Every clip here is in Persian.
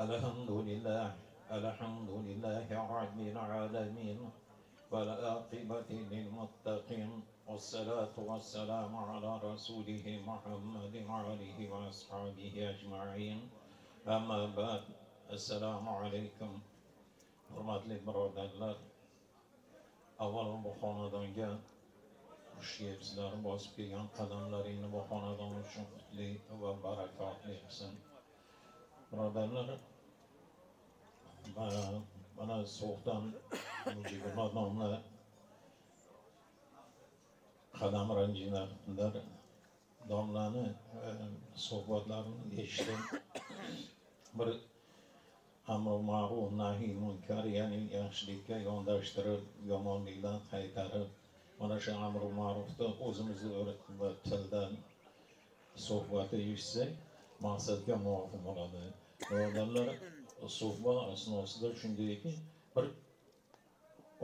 الحمد لله الحمد لله رب العالمين والعاقبة للمتقين والصلاة والسلام على رسوله محمد وآله وأصحابه أجمعين أما بعد السلام عليكم hurmatli birodarlar. Avval bu xonadonga xush kelibsizlar, bosib kelgan qadamlaringni bu xonadon uchun qutli va barakotli qilsin. Birodarlar, mana so'qdan Mujibulloh nomli qadam ranjinlar domlani suhbatlarini eshitdim. Bir amr ma'ruf nahiy munkar, ya'ni yaxshilikka yondashtirib, yomonlikdan qaytarib, mana shu amr ma'rufda o'zimizni va tildan suhbatni eshitsak, maqsadga muvofiq bo'ladi. Birodarlar, suhbat asnosida shundayki, bir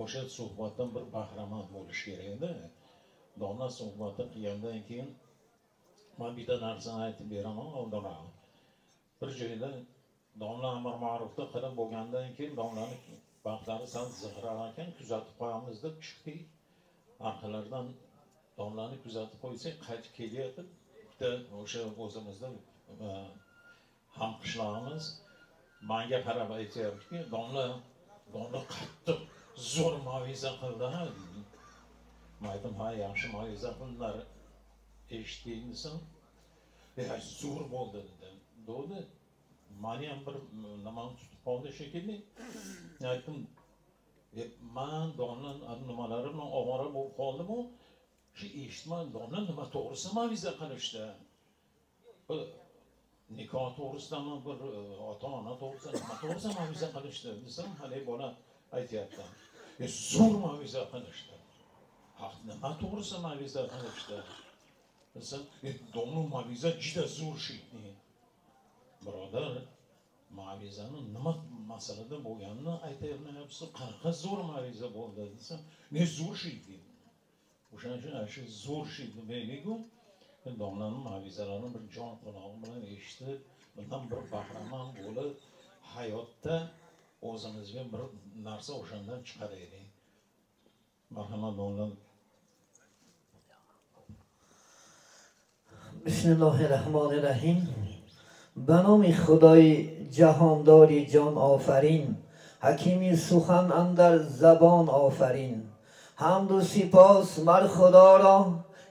o'sha suhbatdan bir bahramand bo'lish kerak-da. Domla suhbatni qilgandan keyin men bitta narsani aytib beraman oldinroq. Bir joyda domla amr ma'rufda qilib bo'lgandan keyin domlani vaqtlari sal zig'rar ekan, kuzatib qo'yamiz deb chiqdik. Arqalardan domlani kuzatib qo'ysak, qaytib kelyapti. Bitta o'sha o'zimizda ham qishlog'imiz menga qarab aytyaptiki, domla qattiq zo'r moviza qildi ha. Men aytdim, ha, yaxshi moviza qildilar. Eshitdingizmi? Zo'r bo'ldi dedi. Mani ham bir nimani tutib qoldi shekilli. Aytdim, men domla nimalari bilan ovora bo'lib qoldim-ku. Shu eshitman, domla nima to'g'risi moviza qilishdi. Nikoh to'g'risidami, bir ota-ona to'g'risida nima to'g'risida moviza qilishdi desam, hali bola aytyapti. Zo'r moviza qilishdi. Nima to'g'risida moviza qilishdi desam, domla moviza juda zo'r shekilli. Birodar, mavizani nima masalada bo'lganini aytayapsiz, qanaqa zo'r maviza bo'ldi desam, ne zo'r shekilli. O'shaning uchun shu zo'r shekilli deylik-ku, domlaning mavizalarini bir jon qulog'i bilan eshitib, bundan bir bahramand bo'lib, hayotda o'zimizga bir narsa o'shandan chiqaraylik. Marhamat domlam. Bismillahirrahmanirrahim. به نام خدای جهانداری جان آفرین، حکیمی سخن اندر زبان آفرین. حمد و سپاس مر خدا را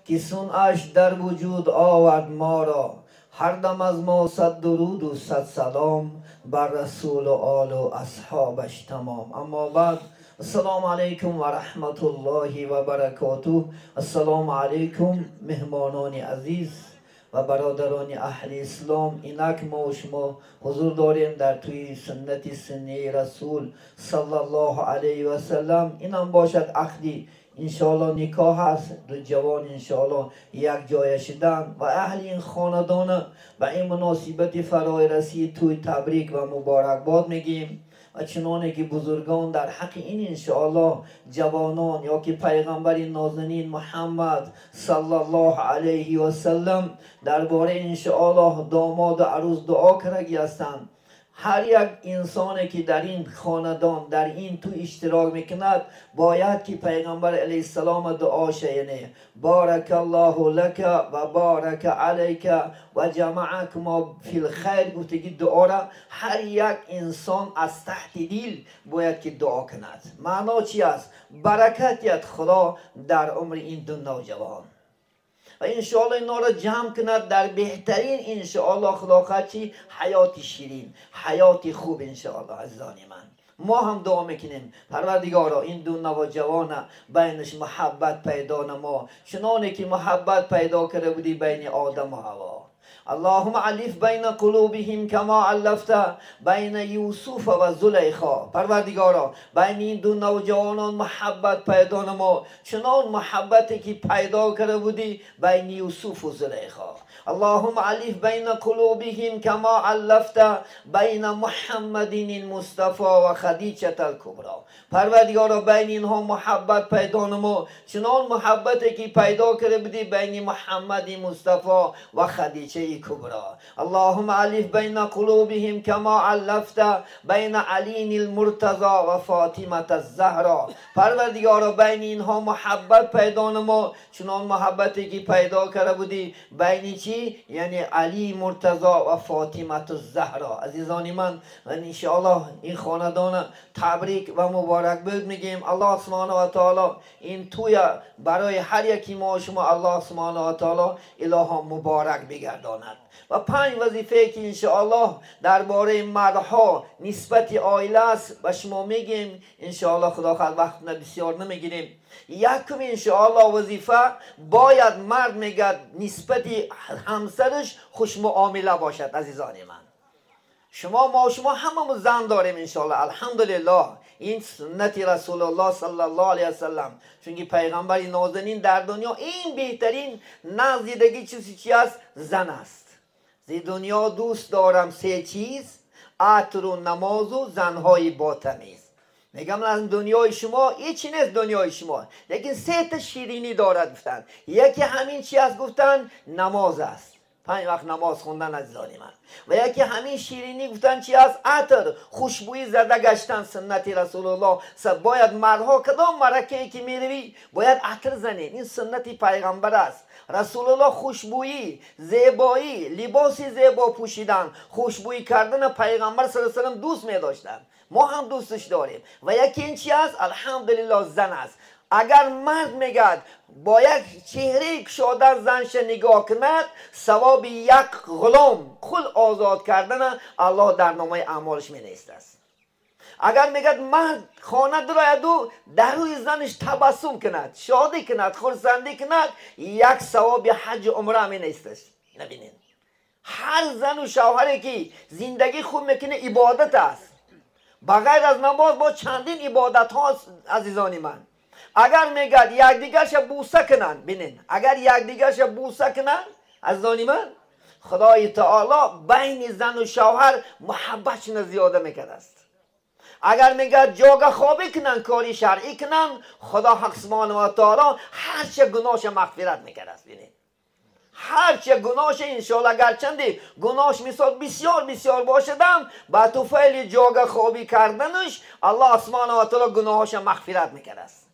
که صنعش در وجود آورد ما را. هر دم از ما صد درود و صد سلام بر رسول و آل و اصحابش تمام. اما بعد، السلام علیکم و رحمت الله و برکاته. السلام علیکم مهمانان عزیز و برادران اهل اسلام. اینک ما و شما حضور داریم در توی سنت سنی رسول صلی الله علیه و سلم. اینم باشد عقدی انشاءالله نکاح هست، دو جوان انشاءالله یک جای شدن و اهل این خاندان و این مناسبت فرای رسید توی تبریک و مبارکباد میگیم. و چنانه که بزرگان در حق این انشاءالله جوانان یا که پیغمبر نازنین محمد صلی الله علیه و سلم درباره انشاءالله داماد و عروس دعا کرده هستند. هر یک انسانی که در این خاندان در این تو اشتراک میکند باید که پیغمبر علیه السلام دعا شینه. بارک الله لک و بارک علیک و جمعک ما فی الخیر. گفته که دعا را هر یک انسان از تحت دل باید که دعا کند. معنا چی است؟ برکتیت خدا در عمر این دو نوجوان و انشاءالله اینا را جمع کند در بهترین انشاءالله خلاقتی حیات شیرین، حیات خوب انشاءالله. عزیزان ما هم دعا میکنیم پروردگارا این دو نوجوان بینش محبت پیدا نما، چنانه که محبت پیدا کرده بودی بین آدم و حوا. اللهم علف بین قلوبهم کما علفت بین یوسف و زلیخا. پروردگارا بین این دو نوجوانان محبت پیدا نما، چنان محبتی که پیدا کرده بودی بین یوسف و زلیخا. اللهم الف بین قلوبهم کما علفت بین محمد المصطفى و خدیجه الکبری. پروردگارا بین اینها محبت پیدا نما، چنان محبتی که پیدا کرده بودی بین محمد مصطفی و خدیجه کبری. اللهم الف بین قلوبهم کما علفت بین علی المرتضی و فاطمه الزهرا. پروردگارا بین اینها محبت پیدا نما، چنان محبتی که پیدا کرده بودی بین چی؟ یعنی علی مرتضی و فاطمه الزهرا. عزیزان من ان شاء الله این خاندان تبریک و مبارک باد میگیم. الله سبحانه و تعالی این توی برای هر یکی ما شما الله سبحانه و تعالی الها مبارک بگرداند. و 5 وظیفه که انشاءالله درباره مردها نسبت عائله است و شما میگیم انشاءالله. خدا خواهد وقت بسیار نمیگیریم. یکم انشاءالله وظیفه باید مرد میگد نسبت همسرش خوش معامله باشد. عزیزان من ما شما هممون زن داریم انشاءالله الحمدلله. این سنت رسول الله صلی الله علیه وسلم، چون که پیغمبر نازنین در دنیا این بهترین نزدیکی چیزی است؟ زن است. زی دنیا دوست دارم 3 چیز: عطر و نماز و زنهای با تمیز. میگم از دنیای شما هیچی نیست دنیای شما، لیکن 3 تا شیرینی دارد گفتن. یکی همین چی است گفتن؟ نماز است، 5 وقت نماز خوندن عزیزان من. و یکی همین شیرینی گفتن چی است؟ عطر، خوشبویی زده گشتن. سنت رسول الله باید مردها کدام مرکه که میروی باید عطر زنید. این سنت پیغمبر است. رسول الله خوشبویی، زیبایی، لباسی زیبا پوشیدن، خوشبویی کردن پیغمبر صلی الله علیه و سلم دوست می داشتن. ما هم دوستش داریم. و یکی این چی است؟ الحمدلله زن است. اگر مرد میگد با یک چهره کشاده زنش نگاه کند، ثواب یک غلام خل آزاد کردن الله در نامه اعمالش می نیست است. اگر میگد مرد خانه دراید و در روی زنش تبسم کند، شادی کند، خرسندی کند، یک ثواب حج عمره می نیستش. نبینید هر زن و شوهری که زندگی خوب میکنه عبادت است. بغیر از نماز با چندین عبادت ها عزیزان من. اگر میگد یکدیگرش بوسه کنن، ببینید اگر یکدیگرش بوسه کنن عزیزان من، خدای تعالی بین زن و شوهر محبتش زیاده میکرده است. اگر میگه جاگه خوابی کنن، کاری شرعی کنن، خدا حق سبحانه و تعالی هرچه گناهش مغفرت میکرده است. ببینید هرچه گناهش انشاءالله گرچنده گناهش مثال بسیار بسیار باشدم، با توفیل جاگه خوابی کردنش الله سبحانه و تعالی گناهش مغفرت میکرده است.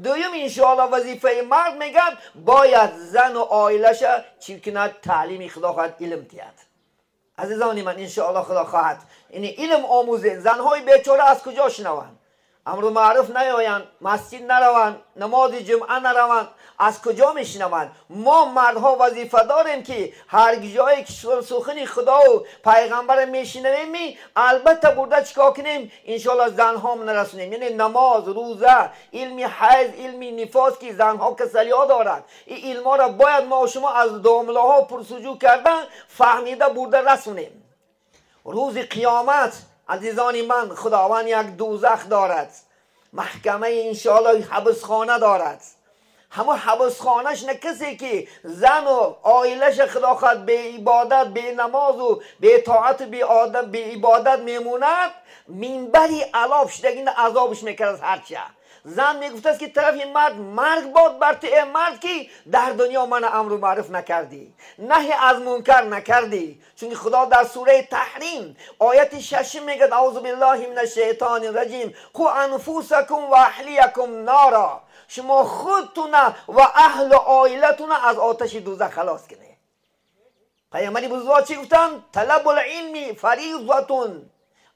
دویم انشاءالله وظیفه مرد میگد باید زن و عائلش چی کند؟ تعلیم خدا خواهد علم تیاد. عزیزان من انشاءالله خدا خواهد این علم آموزه. زنهای بیچاره از کجا شنوند؟ امر معروف نیاین، مسجد نروند، نماز جمعه نروند، از کجا میشنوند؟ ما مردها وظیفه داریم که هر جایی که سخن خدا و پیغمبر میشنویم البته برده چیکار کنیم؟ انشاءالله زنها هم نرسونیم. یعنی نماز، روزه، علم حیض، علم نفاس که زنها کسلی ها دارد، این علم را باید ما و شما از دامله ها پرسجو کردن فهمیده برده رسونیم. روز قیامت عزیزان من خداوند یک دوزخ دارد، محکمه انشاءالله حبسخانه دارد. همه حبسخانهش نه کسی که زن و عائلش خدا خواهد به عبادت، به نماز و به طاعت، به عبادت میموند، منبری علاف شدگین عذابش میکرد هرچه. زن میگفت است که طرف مرد مرگ باد بر تو مرد که در دنیا من امر معروف نکردی، نهی از منکر نکردی. چون خدا در سوره تحریم آیت 6 میگه اعوذ بالله من الشیطان الرجیم قو انفسکم و اهلیکم نارا. شما خودتون و اهل و عائلتون از آتش دوزخ خلاص کنه. پیامبر بزرگ چی گفتن؟ طلب العلم فریضة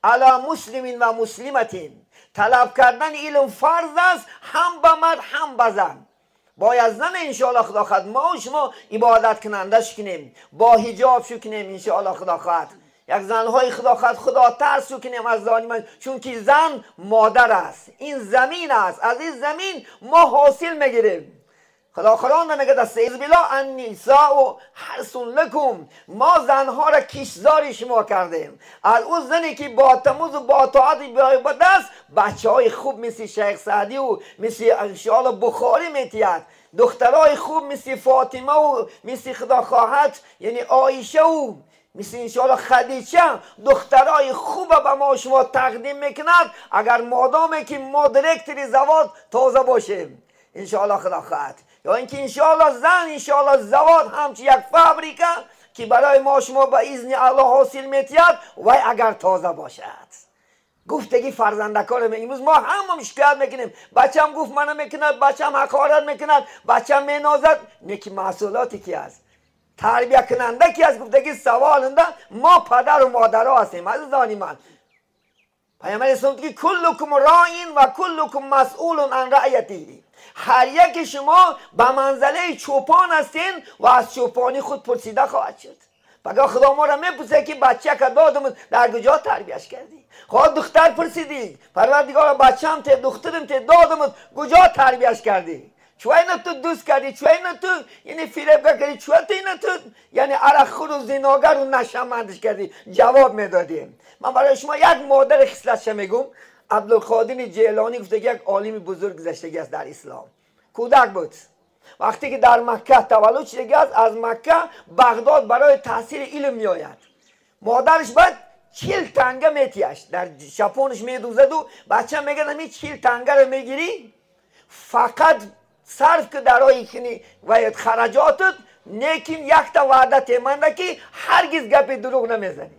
علی مسلم و مسلمة. طلب کردن علم فرض است، هم به مرد هم به زن. باید زن انشاءالله خدا خواهد ما و شما عبادت کنندش کنیم، با حجاب شو کنیم انشاءالله خدا خواهد. یک زنهای خدا خواهد خدا ترس شو کنیم از زن من، چون که زن مادر است. این زمین است، از این زمین ما حاصل میگیریم. خدا قرآن نمیگه استعیذ بالله النساء حرث لکم. ما زنها را کشتزار شما کردیم. از اون زنی که با تموز و با طاعت به دست بچه های خوب مثل شیخ سعدی و مثل انشاءالله بخاری میتید. دخترای خوب مثل فاطمه و مثل خدا خواهد یعنی عایشه و مثل انشاءالله خدیجه دخترای خوب به ما شما تقدیم میکند اگر مادامه که ما دایرکتر زواج تازه باشیم انشاءالله خدا خواهد. یا اینکه انشاءالله زن انشاءالله زواج همچی یک فابریکه که برای ما شما به اذن الله حاصل میتید و اگر تازه باشد. گفتگی فرزندکار امروز ما هم شکایت میکنیم بچم گفت منو میکند بچم حقارت میکند بچم مینازد نیکی مسئولاتی کی است تربیت کننده کی است گفتگی سوالنده ما پدر و مادرها هستیم عزیزانی من. پیامبر اسلام که کلکم راعین و کلکم مسئول عن رعیته هر یک شما به منزله چوپان هستین و از چوپانی خود پرسیده خواهد شد. بگه خدا ما را میپرسه که بچه که دادم در کجا تربیتش کردی خود دختر پرسیدی پروردگار بچه‌م ته دخترم ته دادم کجا تربیتش کردی چوی نه تو دوست کردی چوی نه تو یعنی فریب کردی چوی نه تو یعنی عرق خور و زناگر و نشمندش کردی جواب میدادیم. من برای شما یک مادر خصلتش میگم. عبدالقادر جیلانی گفته یک عالم بزرگ گذشتگی است در اسلام. کودک بود وقتی که در مکه تولد شده است از مکه بغداد برای تحصیل علم می آید. مادرش باید 40 تنگه میتیش در شپونش میدوزد و بچه میگه همین 40 تنگه رو میگیری فقط صرف که درای کنی و خرجاتت نیکین یک تا وعده تیمنده که هرگز گپ دروغ نمیزنی.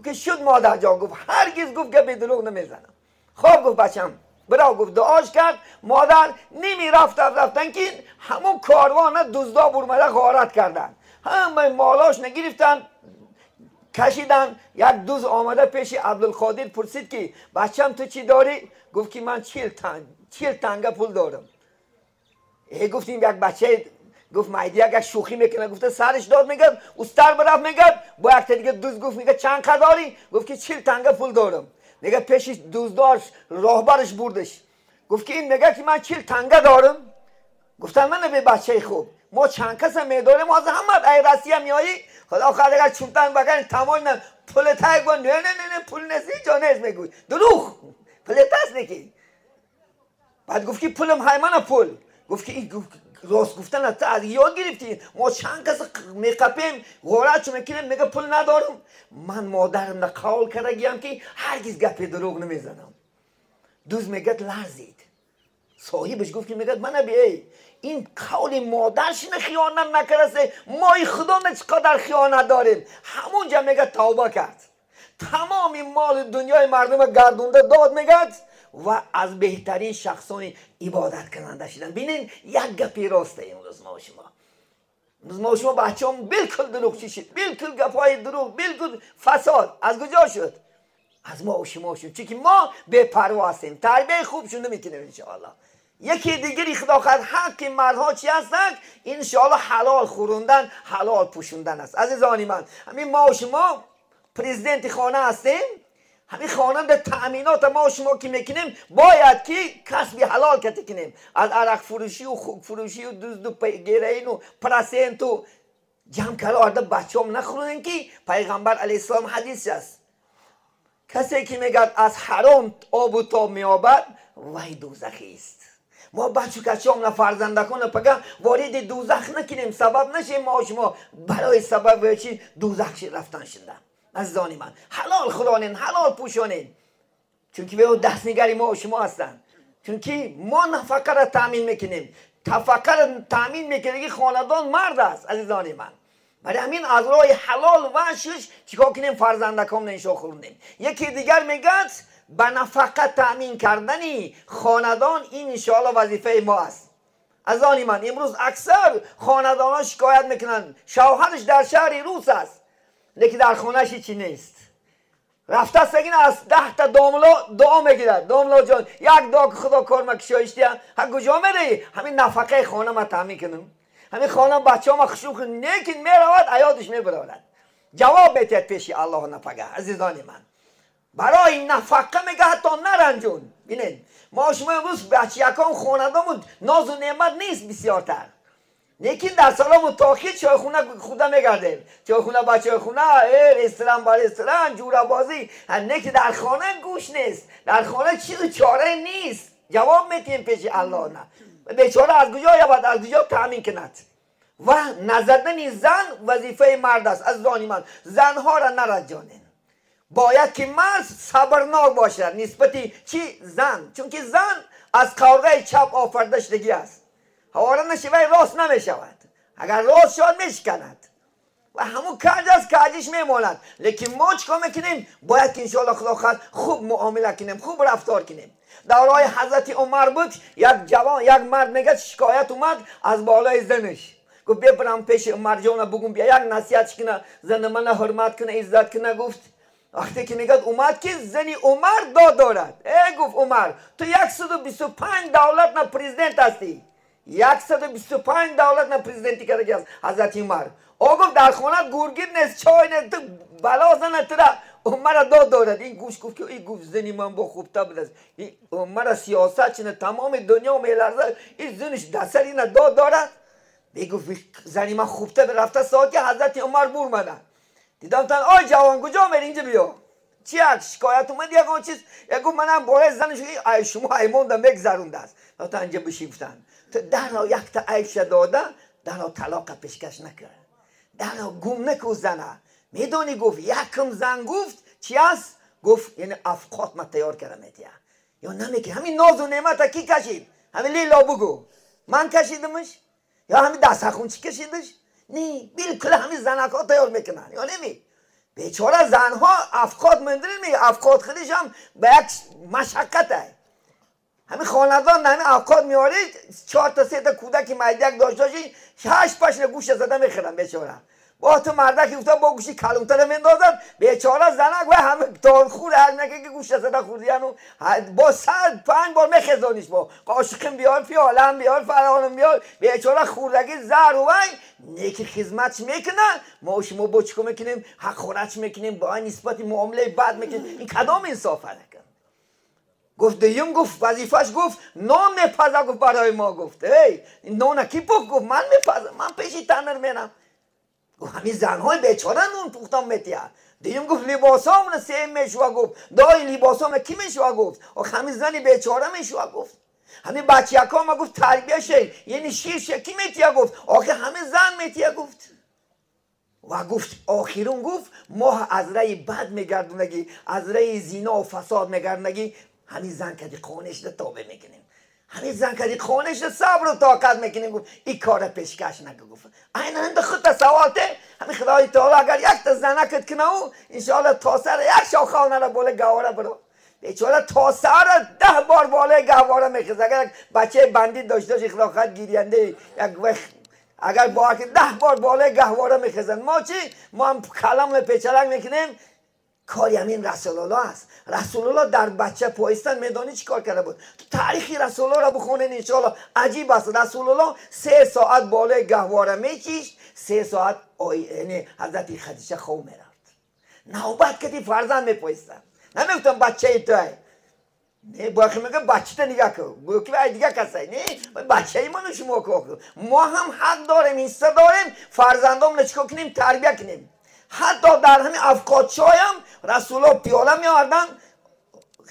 که شد مادر جان گفت هرگز گفت گپ دروغ نمیزنم. خب گفت بچم برا گفت دعاش کرد. مادر نمی رفتن که همون کاروان دزدا برمده غارت کردن همه مالاش نگرفتن کشیدن. یک دوز آمده پیش عبدالقادر پرسید که بچم تو چی داری؟ گفت که من 40 تنگه پول دارم. گفتیم یک بچه گفت مایدی اگر شوخی میکنه گفته سرش داد میگد استر برفت میگد با یک دیگه دوز گفت میگه چند داری؟ گفت که 40 تنگه پول دارم. میگه پیش دوزدارش راهبرش بردش گفت که این میگه که من 40 تنگه دارم. گفتن من به بچه خوب ما چند کس میداریم ما از همه ای رسی هم میایی خدا آخر اگر چوبتن بگن تمام نه پول تای گفت نه پول نسی جانش میگوی دروغ پول تاست نکی. بعد گفت که پولم های من پول. گفت که این راست گفتن از یاد گرفتی ما چند کس میقپیم غارت چون میکنیم میگه پول ندارم. من مادرم نقول کرده گیم که هرگز گپ دروغ نمیزنم. دوز میگه لرزید. صاحبش گفت که میگه من بیایی این قول مادرش خیانت نکرده ما خدا نه چقدر خیانت داریم. همونجا میگه توبه کرد تمام مال دنیای مردم گردونده داد میگه و از بهترین شخصان عبادت کننده شدن. ببینین یک گپی راسته امروز ما شما بچه هم بالکل دروغ چی شد بالکل گپای دروغ بالکل فساد از کجا شد؟ از ما و شما شد چون که ما بے پروا هستیم تربیت خوبشون نمیکنیم انشاءالله. یکی دیگری خدا خواهد حق مردها چی هستند؟ انشاءالله حلال خوروندن حلال پوشوندن است. عزیزانی من همین ما و شما پرزیدنت خانه هستیم همین خانه تأمینات ما و شما که میکنیم باید که کسب حلال کتی کنیم از عرق فروشی و خوک فروشی و دزد و گیرین و پرسنت و جمع کرده بچه هم نخورن که پیغمبر علیه السلام حدیث است کسی که میگد از حرام آب و تاب میابد وای دوزخی است. ما بچه کچه هم فرزندکان پگه وارد دوزخ نکنیم سبب نشیم ما شما برای سبب چی دوزخ رفتن شدن. عزیزانی من حلال خورانین حلال پوشانین چون که به دستنگری ما و شما هستن چون که ما نفقه را تامین میکنیم تفقه را تامین میکنیم که خاندان مرد است. عزیزانی من برای همین از راه حلال و شش چیکار کنیم فرزندکام نشا خوردیم. یکی دیگر میگد به نفقه تامین کردنی خاندان این انشاءالله وظیفه ما است. عزیزانی من امروز اکثر خاندان ها شکایت میکنن شوهرش در شهر روس است لیکن در خونهش چی نیست. رفته سگین از 10 تا داملا دعا میگیرد داملا جان یک دعا که خدا کار مکشایشتی هم کجا میری همین نفقه خانه ما تامین کنم همین خانه بچه ما خشوک نیکن میرود عیادش میبرود جواب میتید پیشی الله نپگه. عزیزانی من برای نفقه میگه حتی نرنجون. بینید ما شما امروز بچه یکان خاندامون ناز و نعمت نیست بسیارتر لیکن در سالا متاخیر چای خونه خدا میگردیم چای خونه بچه خونه رستوران با رستوران جوره بازی نیکی در خانه گوش نیست در خانه چیز چاره نیست جواب میتیم پیش الله نه. بیچاره از کجا یابد؟ از کجا تامین کند؟ و نزدن زن وظیفه مرد است. از من زنها را نرنجانین. باید که مرد صبرناک باشد نسبتی چی؟ زن. چون که زن از قارغه چپ آفریده شدگی است. حوالا نشوه راست نمیشود. اگر راست شد میشکند و همون کج از کجش میماند. لیکن ما چکار میکنیم؟ باید که انشاءالله خدا خوب معامله کنیم، خوب رفتار کنیم. دورای حضرت عمر بود، یک جوان، یک مرد میگه شکایت اومد از بالای زنش. گفت ببرم پیش عمر جان بگم بیا یک نصیحت کنه، زن من حرمت کنه، عزت کنه. گفت وقتی که میگه اومد که زنی عمر داد دارد. گفت عمر تو 125 دولت نه پرزیدنت هستی، 125 دولت نه پرزیدنتی کرده از حضرت عمر. گفت در خانه گورگیر نیست، چای نیست، تو بلا زنه تو را عمر داد دارد. این گوش گفت که این گفت زنی من با خوبتا بود. این عمر سیاست چنه تمام دنیا میلرزه، این زنش دستر اینه داد دارد. گفت زنی من خوبتا رفته ساعت که حضرت عمر بور مده. دیدم تن آی جوان کجا میری؟ اینجا بیا. چی شکایت اومد؟ یک چیز گفت منم بالای زنش شما ایمان دا میگذرونده است. تا اینجا بشی. گفتن تو در را یک تا عیش داده، در را طلاق پیشکش نکرد، در را گم نکو زنه. میدونی گفت یکم زن گفت چی است؟ گفت یعنی افقات ما تیار کردم میتیا یا نمیگه. همین ناز و نعمت کی کشید؟ همین لیلا بگو من کشیدمش یا همین دست خون چی کشیدش؟ نه بالکل همین زنکا تیار میکنن یا نمی. بیچاره زنها افقات مندرین میگه، افقات خودش هم به یک مشقته. همین خاندان همین افقات میارید 4 تا 3 تا کودک مردک داشته 8 پشن گوش زده میخرن بیچاره. با تو مردک گفته با گوشی کلونتر میندازن بیچاره زنک و همه دارخور هر نکه که گوش زده خوردیان و با 105 بار میخزانیش با قاشقم بیار، پیالم بیار، فرانم بیار. بیچاره خوردگی زر و وی نیکی خدمتش میکنن. ما شما با چیکار میکنیم؟ حق خورش میکنیم، با این نسبتی معامله بد میکنیم. این کدام انصافه نکن؟ گفت دیم گفت وظیفش گفت نان میپزه. گفت برای ما گفت ای نان کی پخت؟ گفت من میپزم، من پیشی تنر میرم. گفت همین زنهای بیچاره نون پختم میتیا. دیم گفت لباسام سیم میشوا. گفت دای لباسام کی میشوا؟ گفت همین زنی بیچاره میشوا. گفت همین بچیکا ما گفت تربیه شی یعنی شیر کی میتیا؟ گفت آخه همین زن میتیا. گفت و گفت آخرون گفت ما از رای بد میگردونگی، از رای زینا و فساد میگردونگی همین زن کدی خونش رو تابه میکنیم، همین زن کدی خونش رو صبر و طاقت میکنیم. گفت این کار پیشکش نکن. گفت این اند خود سوالته همین خدای تعالی اگر یک تا زنکت کنه او انشاءالله تا سر یک شاخانه را بالا گواره برو. بیچاره تا سر 10 بار بالای گواره میخزه. اگر بچه بندی داشته باشه خدا خد گیرینده یک وقت اگر با 10 بار بالای گواره میخزن. ما چی؟ ما هم کلم پیچلک میکنیم. کاری همین رسول الله است. رسول الله در بچه پایستن میدانی چی کار کرده بود؟ تو تاریخی رسول الله را بخونین انشاءالله عجیب است. رسول الله 3 ساعت بالای گهواره میچیشت، 3 ساعت یعنی حضرت خدیجه خواب میرفت. نوبت کتی فرزند میپایستن. نمیگفتم بچه توی نه باید میگه بچه تا نگاه کن گویا که دیگه کسایی نه بچه ای منو شما کن. ما هم حق داریم ایسته داریم فرزندام رو چکا کنیم تربیه کنیم. حتی در همین افقات چای هم رسول الله پیاله می آوردن،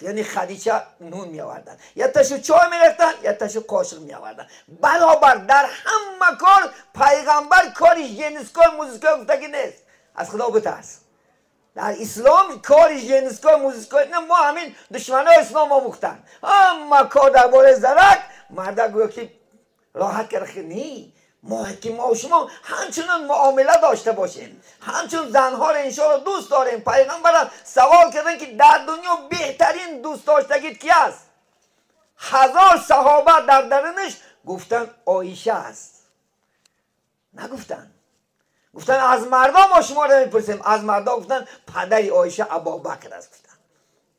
یعنی خدیجه نون می آوردن، یا تاشو چای می ریختن یا تاشو قاشق می آوردن. برابر در همه کار پیغمبر کاری ژنسکار موزیکار گفته که نیست. از خدا بترس. در اسلام کاری ژنسکار موزیکار نه. ما همین دشمنای اسلام آموختن اما کار در باره زرک مرده گویا که راحت کرده. نه ما که ما و شما همچنان معامله داشته باشیم، همچون زنها رو انشاءالله دوست داریم. پیغمبر سوال کردن که در دنیا بهترین دوست داشتگیت کی است؟ 1000 صحابه در درنش گفتن عایشه است. نگفتن. گفتن از مردا ما شما رو میپرسیم. از مردا گفتن پدر عایشه ابوبکر است. گفتن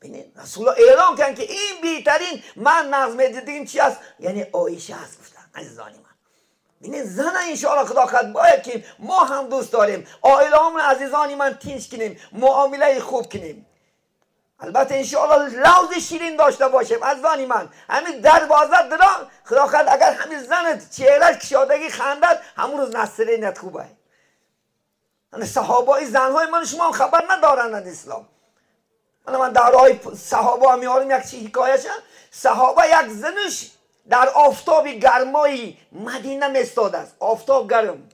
ببینید رسول الله اعلام کردن که این بهترین من نظم دیدیم چی است؟ یعنی عایشه است. گفتن عزیزانی من ببینید زن انشاءالله خدا خد باید که ما هم دوست داریم عائله همون عزیزانی من تینش کنیم، معامله خوب کنیم. البته انشاءالله لوز شیرین داشته باشیم. عزیزانی من همین دروازه دران خدا خد اگر همین زنت چهرش کشادگی خندد همون روز نصره نت خوبه. صحابه زنهای من شما هم خبر ندارن از اسلام. من دارای صحابه میارم یک چی حکایش. صحابه یک زنش در آفتاب گرمای مدینه میستاده است. آفتاب گرم.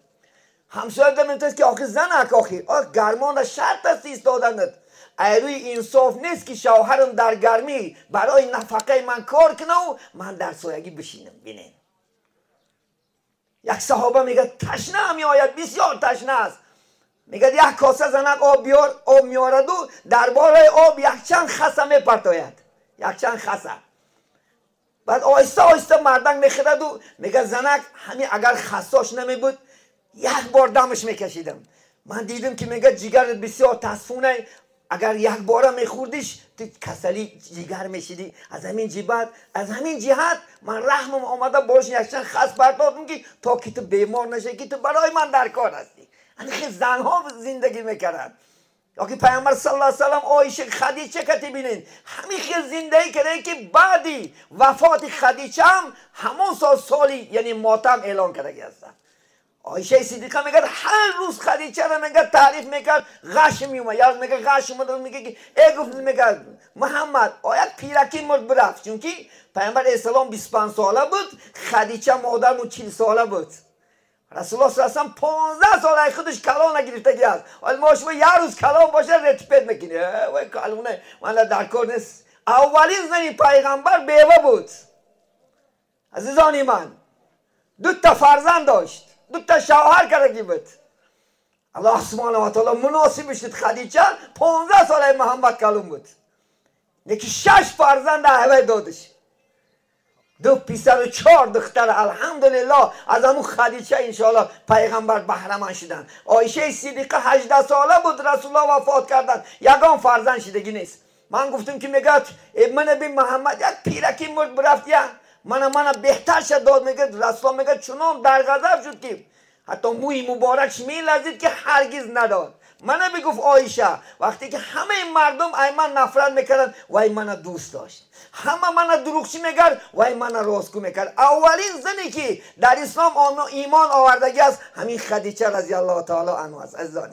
همسایه دمیتست که آخی زنک آخی گرمان شرط است ایستادنت. ایروی انصاف نیست که شوهرم در گرمی برای نفقه من کار کنه و من در سایگی بشینم. بینین یک صحابه میگه تشنه هم میآید، بسیار تشنه است. میگه یک کاسه زنک آب بیار، آب میارد و درباره آب یک چند خسه میپرتاید، یک چند خسه. بعد آهسته آهسته مردک میخورد و میگه زنک همین اگر خساش نمی بود یک بار دمش میکشیدم. من دیدم که میگه جیگرت بسیار تصفونه، اگر یک بار میخوردیش تو کسلی جیگر میشیدی. از همین جهت من رحمم آمده باش یک چند خس بردادم که تا که تو بیمار نشه، که تو برای من در کار هستی. خیلی زنها زندگی میکردن. یا که پیامبر صلی الله علیه و سلم عایشه خدیجه کتی بینین همین خیلی زندگی کرده که بعدی وفات خدیجه هم همون سالی یعنی ماتم اعلان کرده هستن. عایشه صدیقه میگه هر روز خدیجه رو میگه تعریف میکرد، غش میومد. یا میگه غش اومد میگه که ای گفت میگه محمد آیت پیرکی مرد برفت، چون که پیامبر اسلام 25 ساله بود، خدیجه مادرمون 40 ساله بود. رسول الله صلی الله علیه و 15 ساله خودش کلام نگرفتگی است. ولی ما شما یه روز کلام باشه رتپت میکنه. وای کلونه من در کار نیست. اولین زنی پیغمبر بیوه بود. عزیزان من 2 فرزند داشت، 2 شوهر کردگی بود. الله سبحانه و تعالی مناسبش دید. خدیجه 15 ساله محمد کلام بود. یکی 6 فرزند اهوه دادش، 2 پسر و 4 دختر. الحمدلله از همون خدیجه انشاءالله پیغمبر بهره‌مند شدن. عایشه صدیقه 18 ساله بود رسول الله وفات کردن، یگان فرزند شدگی نیست. من گفتم که میگه من بی محمد یک پیرکی مرد برفت، یا من بهتر شد داد. میگه رسول الله میگه چنان در غضب شد که حتی موی مبارکش میلرزید که هرگز نداد. من بگفت عایشه وقتی که همه مردم ای من نفرت میکردن وای من دوست داشت، همه من دروغچی میکرد وای من راستگو میکرد. اولین زنی که در اسلام ایمان آوردگی است همین خدیجه رضی الله تعالی عنها است. عزیزان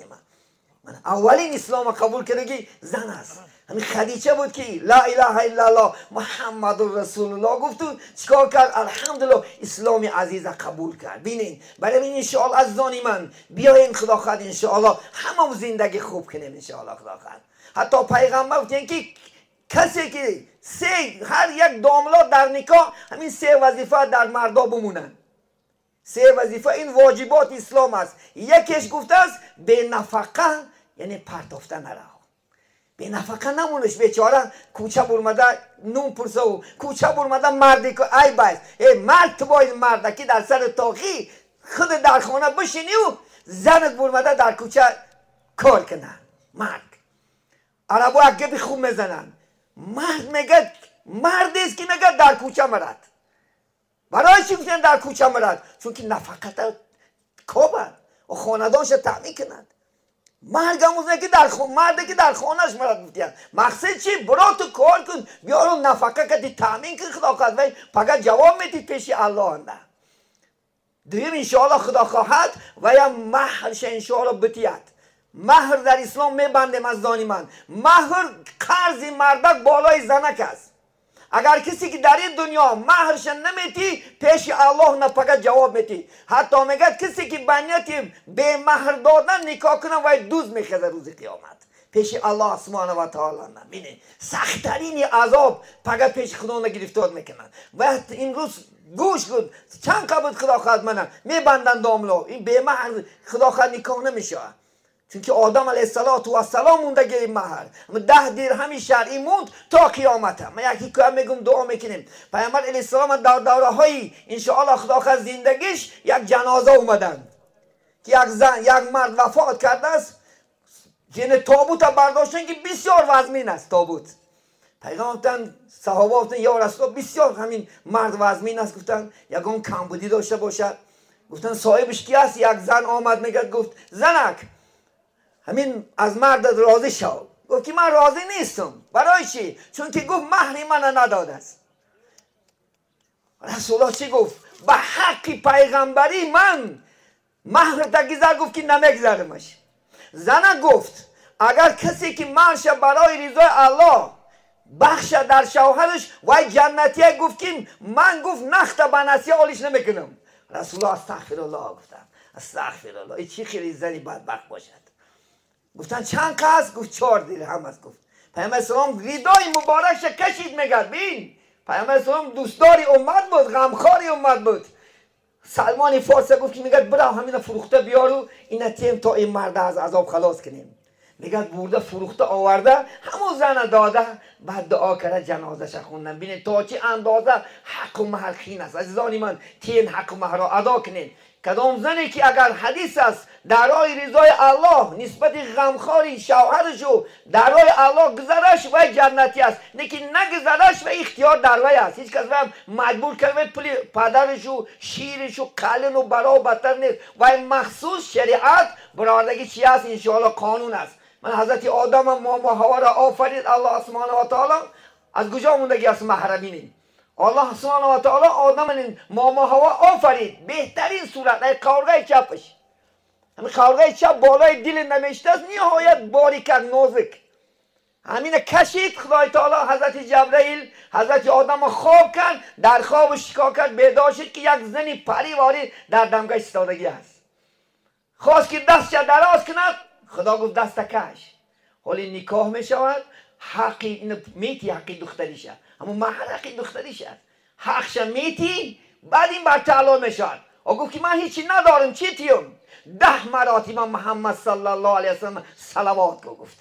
من اولین اسلام قبول کردگی زن است همین خدیجه بود که لا اله الا الله محمد رسول الله گفت و چیکار کرد؟ الحمدلله اسلام عزیز قبول کرد. ببینید برای این ان شاء الله عزیزان من بیاین خدا خواهد ان شاء الله هممون زندگی خوب کنیم ان شاء الله خدا خواهد. حتی پیغمبر گفتن که کسی که هر یک داملا در نکاح همین 3 وظیفه در مردا بمونن. 3 وظیفه این واجبات اسلام است. یکیش گفته است به نفقه، یعنی پرتافته نره. به نفقه نمونش بیچاره کوچه برمده نون پرسه و کوچه برمده مردی که ای باید مرد تو باید مردکی در سر تاقی خود در خانه بشینی و زنت برمده در کوچه کار کنن. مرد عربو اگه خوب میزنن. مرد میگه مردی است که میگه در کوچه مرد. برای چی گفتن در کوچه مرد؟ چون که نفقه کابه و خاندانش تأمین کنند. مرد همونه که مرده که در خانهش مرد گفتن. مقصد چی؟ برا تو کار کن بیارو نفقه کتی تأمین کن خدا خواهد وی پگه جواب میدی پیش الله انده. دویم انشاءالله خدا خواهد و یا مهرش انشاءالله بتید. مهر در اسلام میبندیم از دانی من. مهر قرض مردک بالای زنک است. اگر کسی که در این دنیا مهرش نمیتی پیش الله نپگه جواب میتی. حتی میگه کسی که بنیتی به مهر دادن نکاح کنه و دوز میخزه روز قیامت پیش الله سبحانه و تعالی. ببینید سختترین عذاب پگه پیش خدا نگرفتار میکنن. و امروز گوش کن چند قبل خدا خواهد منه میبندن داملا این به مهر خدا خواهد نکاح نمیشه. چون که آدم علیه السلام موندگی مهر 10 درهم شرعی موند تا قیامت. من یکی که میگم دعا میکنیم پیامبر علیه السلام در دوره های انشاءالله خدا خواهد زندگیش یک جنازه اومدن که یک مرد وفات کرده است. یعنی تابوت برداشتن که بسیار وزمین است. تابوت پیغمبر گفتن صحابه گفتن یا رسول الله بسیار همین مرد وزمین است. گفتن یگان کمبودی داشته باشد. گفتن صاحبش کی است؟ یک زن آمد میگه گفت زنک همین از مرد راضی شو. گفت که من راضی نیستم. برای چی؟ چون که گفت مهری من نداده است. رسول الله چی گفت؟ به حق پیغمبری من مهر تگذر. گفت که نمیگذرمش. زنه گفت اگر کسی که مهرش برای رضای الله بخش در شوهرش و جنتیه گفت که من گفت نخت بنسی آلیش نمیکنم. رسول الله استغفرالله گفتن استغفرالله این چی خیلی زنی بدبخت باشد. گفتن چند قصد؟ گفت 4 درهم است. گفت پیامبر اسلام ریدای مبارکش کشید میگرد. بین پیامبر اسلام دوستداری امت بود، غمخواری امت بود. سلمان فارسی گفت که میگه برو همین فروخته بیارو اینا تیم تا این مرد از عذاب خلاص کنیم. میگه برده فروخته آورده همون زن داده بعد دعا کرده جنازش خوندن. ببینید تا چه اندازه حق و مهر خین است. عزیزان من تین حق و مهر را ادا کنین. کدام زنی که اگر حدیث است در راه رضای الله نسبت غمخواری شوهرشو در راه الله گذرش و جنتی است، لیکن نگذرش و اختیار در وی است. هیچ کس هم مجبور کرده پدرشو شیرشو قلن و برا بدتر نیست. و مخصوص شریعت برادگی چی است؟ انشاءالله قانون است. من حضرت آدم ماما هوا را آفرید الله سبحانه و تعالی. از کجا موندگی است محرمین؟ الله سبحانه و تعالی آدم ماما هوا آفرید بهترین صورت. ای قورغه چپش، همین قورغه چپ بالای دل نمیشته است، نهایت باریک نازک. همین کشید خدای تعالی حضرت جبرئیل حضرت آدم خواب کرد. در خوابش چیکار کرد؟ بیدار شد که یک زنی پریواری در دمگاه ایستادگی است. خواست که دستش دراز کند، خدا گفت دست کش. حالی نکاح می شود، حقی این میتی حقی دختریشه، اما مهر حقی دختریشه، حقش میتی. بعد این بر تعالی می شود. او گفت که من هیچی ندارم چی تیم؟ 10 مراتب محمد صلی الله علیه وسلم صلوات گفت.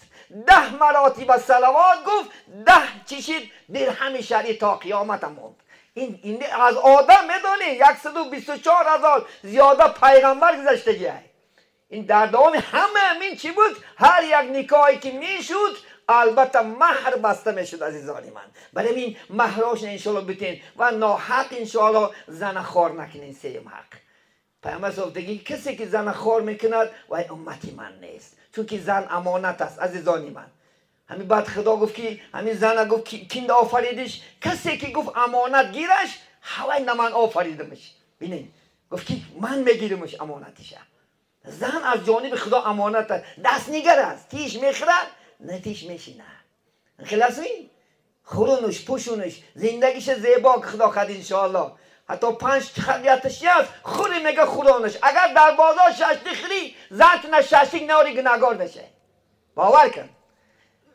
10 مراتب صلوات گفت. 10 چیشید درهم شرعی تا قیامت موند. این از آدم میدونی 124,000 زیاده پیغمبر گذشته. این در دوام همه این چی بود؟ هر یک نکاحی که میشد البته مهر بسته میشد. عزیزان من برای این مهراش انشالله بتین و ناحق انشالله زن خوار نکنین. سیم حق پیامبر گفتگی کسی که زن خوار میکند و امتی من نیست، چون که زن امانت است. عزیزان من همین بعد خدا گفت که همین زن گفت کیند آفریدش؟ کسی که گفت امانت گیرش هوای نمن آفریدمش. ببینید گفت که من میگیرمش امانتشه. زن از جانب خدا امانت است، دست نگر است، تیش میخرد نه تیش میشینه. خلاصی خورونش پوشونش زندگیش زیبا خدا خد انشاءالله. حتی 5 خلیتش هست خوری میگه خورونش. اگر در بازار ششتی خری زن نه ششتی ناری گناهگار بشه. باور کن.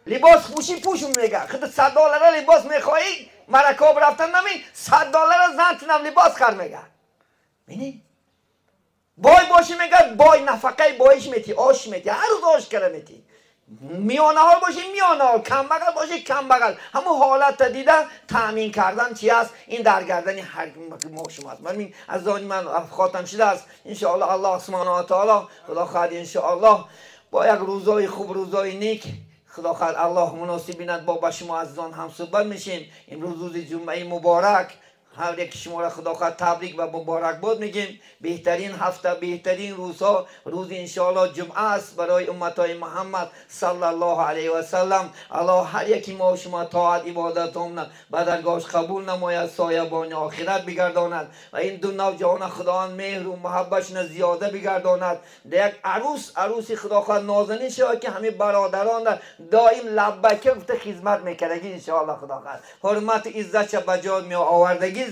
لباس پوشی پوشون میگه خود $100 لباس میخوایی مرکاب رفتن نمی $100 زن نم لباس خر میگه. بینی بای باشی میگه بای نفقه بایش میتی، آش میتی، هر روز آش کرده میتی. میانه حال باشی میانه حال، کم بغل باشی کم بغل. همون حالت دیده تامین کردن چی است؟ این در گردن هر ما شما است. من از آن من خاتم شده است انشاءالله. الله سبحانه و تعالی خدا خواهد انشاءالله با یک روزای خوب روزای نیک خدا خواهد الله مناسب بیند با شما عزیزان هم صحبت میشیم. امروز روز جمعه مبارک هر یک شما را خدا خواهد تبریک و مبارک باد میگیم. بهترین هفته بهترین روزها روز انشاءالله جمعه است برای امتای محمد صلی الله علیه و سلم. الله هر یکی ما و شما طاعت عبادت هم به درگاهش قبول نماید، سایبان آخرت بگرداند و این دو نوجوان خداوند مهر و محبتش زیاده بگرداند. یک عروسی خدا خواهد نازنین شود که همه برادران دائم لبیک گفته خدمت میکردگی انشاءالله خدا خواهد حرمت عزتش بجا می آوردگی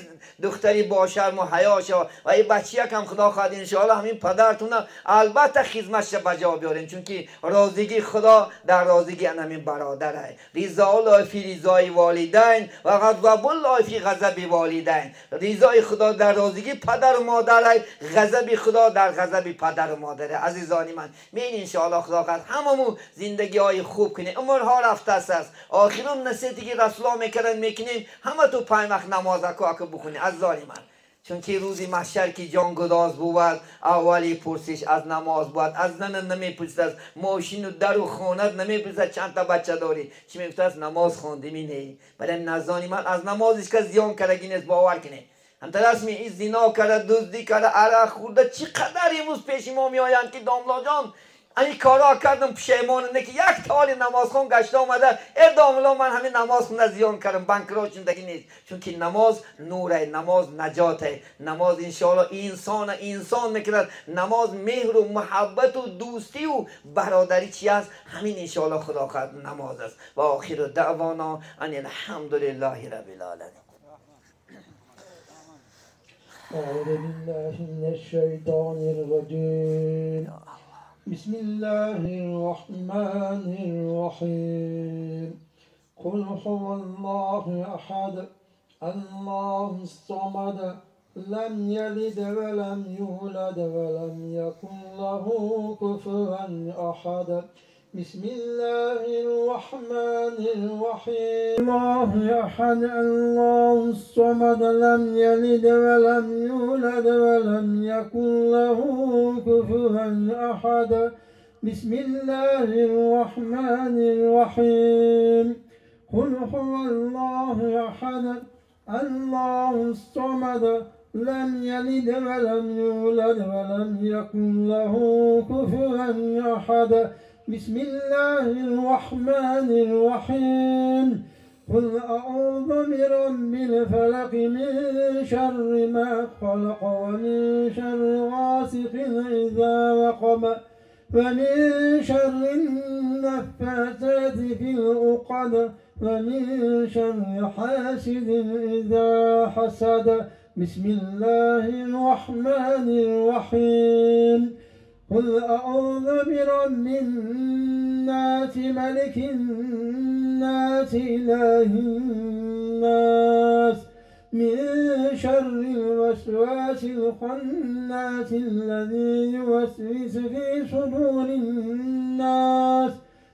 دختری با شرم و حیا شو و این بچه هم خدا خواهد انشاءالله همین پدرتون البته خدمتش بجا بیارین، چون که رازگی خدا در رازگی همین برادره. رضا الله فی رضای والدین و غضب الله فی غضب والدین. رضای خدا در رازگی پدر و مادره، غضب خدا در غضب پدر و مادره. عزیزانی من این انشاءالله خدا خواهد هممون زندگی های خوب کنیم. عمرها رفته است. آخرون نصیحتی که رسول الله میکردن میکنیم همه تو 5 وقت نماز بخونی. عزیزان من چون که روزی محشر که جان گداز بود اولی پرسش از نماز بود. از زن نمیپرسد، از ماشین و در و خانت نمیپرسد چند تا بچه داری، چی میگفت؟ نماز خوندی می نه. برای نزانی من از نمازش که زیان کردگی نیست باور کنه. همطور رسمی این زنا کرده، دزدی کرده، عرق خورده، چقدر امروز پیش ما میآیند که داملا جان این کارا کردم پشیمانم که یک تالی نماز خون گشت آمده اداملا من همین نماز خون زیان کردم بانکرا زندگی نیست چون که نماز نوره نماز نجاته نماز انشاءالله انسان میکند نماز مهر و محبت و دوستی و برادری چی است همین انشاءالله خدا خواهد نماز است و آخر دعوانا ان الحمدلله رب العالمین. أعوذ بالله من الشيطان الرجيم بسم الله الرحمن الرحيم قل هو الله أحد الله الصمد لم يلد ولم يولد ولم يكن له كفوا أحد بسم الله الرحمن الرحيم الله أحد الله الصمد لم يلد ولم يولد ولم يكن له كفوا أحد بسم الله الرحمن الرحيم قل هو الله أحد الله الصمد لم يلد ولم يولد ولم يكن له كفوا أحد بسم الله الرحمن الرحيم قل أعوذ برب الفلق من شر ما خلق ومن شر غاسق إذا وقب ومن شر النفاثات في العقد ومن شر حاسد إذا حسد بسم الله الرحمن الرحيم قل أعوذ برب الناس ملك الناس إله الناس من شر الوسواس الخناس الذي يوسوس في صدور الناس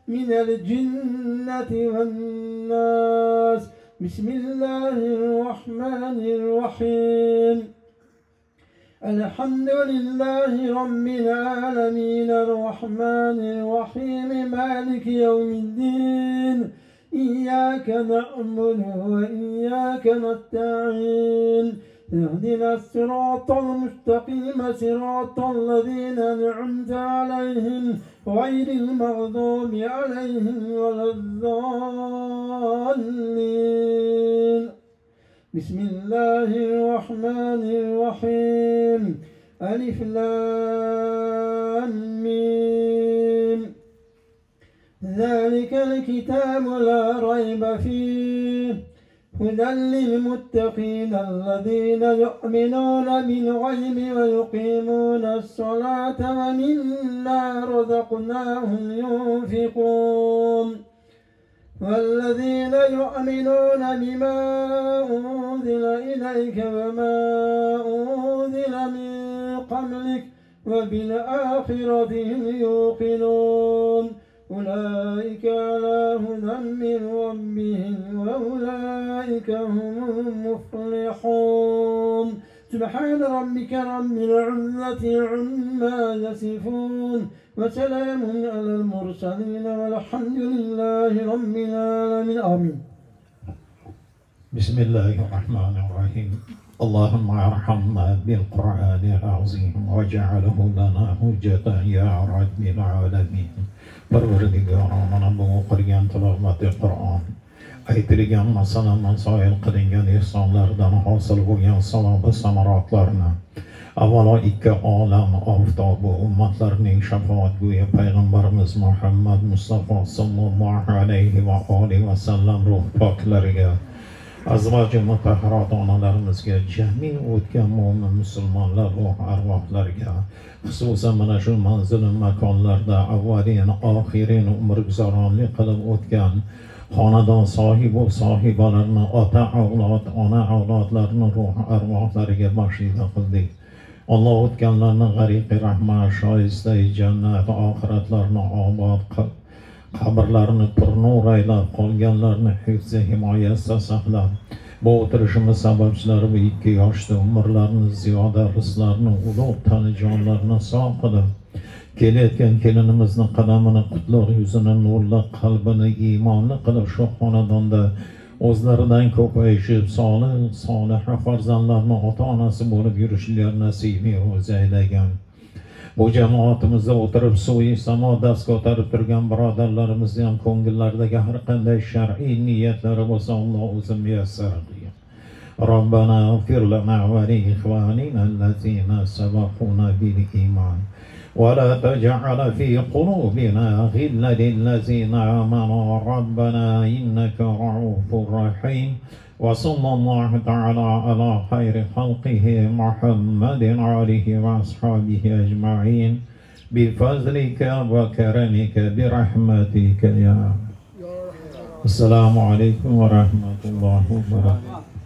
من الجنة والناس بسم الله الرحمن الرحيم الحمد لله رب العالمين الرحمن الرحيم مالك يوم الدين إياك نعبد وإياك نستعين اهدنا الصراط المستقيم صراط الذين أنعمت عليهم غير المغضوب عليهم ولا الضالين بسم الله الرحمن الرحيم ألف لام ميم ذلك الكتاب لا ريب فيه هدى للمتقين الذين يؤمنون بالغيب ويقيمون الصلاة ومما رزقناهم ينفقون والذين يؤمنون بما أنزل إليك وما أنزل من قبلك وبالآخرة هم يوقنون أولئك على هدى من ربهم وأولئك هم المفلحون سبحان ربك رب العزة عما يصفون وسلام على المرسلين والحمد لله رب العالمين آمين. بسم الله الرحمن الرحيم اللهم ارحمنا بالقرآن العظيم وجعله لنا حجة يا رب العالمين. Parvardigorimona bu o'qilgan tilovati Qur'on aytilgan masalan masoil qilingan ehsonlardan hosil bo'lgan savob samarotlarni avvalo ikki olam oftobi ummatlarning shafoatgo'yi payg'ambarimiz Muhammad Mustafa sallallohu alayhi va alihi va sallam ruh poklariga azvoji mutahharat onalarimizga jami o'tgan mo'min musulmonlar ruh arvohlariga xususan mana shu manzil makonlarda avvalin oxirin umrguzaronlik qilib o'tgan xonadon sohibu sohibalarni ota avlod ona avlodlarni ruh arvohlariga baxshida qildik. Alloh o'tganlarni g'ariqi rahmat shoistai jannat oxiratlarni obod qabrlarini purnur aylab qolganlarni hifzi himoyasida saqlab bu o'tirishimiz sababchilari bu ikki yoshda umrlarini ziyoda rizqlarini ulug' tanijonlarni sog' qilib kelayotgan kelinimizni qadamini qutlug' yuzini nurli qalbini iymonli qilib shu xonadonda o'zlaridan ko'payishib solih farzandlarni ota onasi bo'lib yurishlarini nasib o'zi aylagan. Bu jamoatimizda o'tirib suvi samo dast ko'tarib turgan birodarlarimizni ham ko'ngillaridagi har qanday shar'iy niyatlari bo'lsa Alloh o'zi muyassar qilgan. Robbana ighfir lana va li ikhwanina allazina sabaquna bil iman va la taj'al fi qulubina ghillan lil ladzina amanu rabbana innaka ra'ufur rahim. وصلى الله تعالى على خير خلقه محمد وآله وأصحابه أجمعين بفضلك وكرمك برحمتك يا السلام عليكم ورحمة الله وبركاته.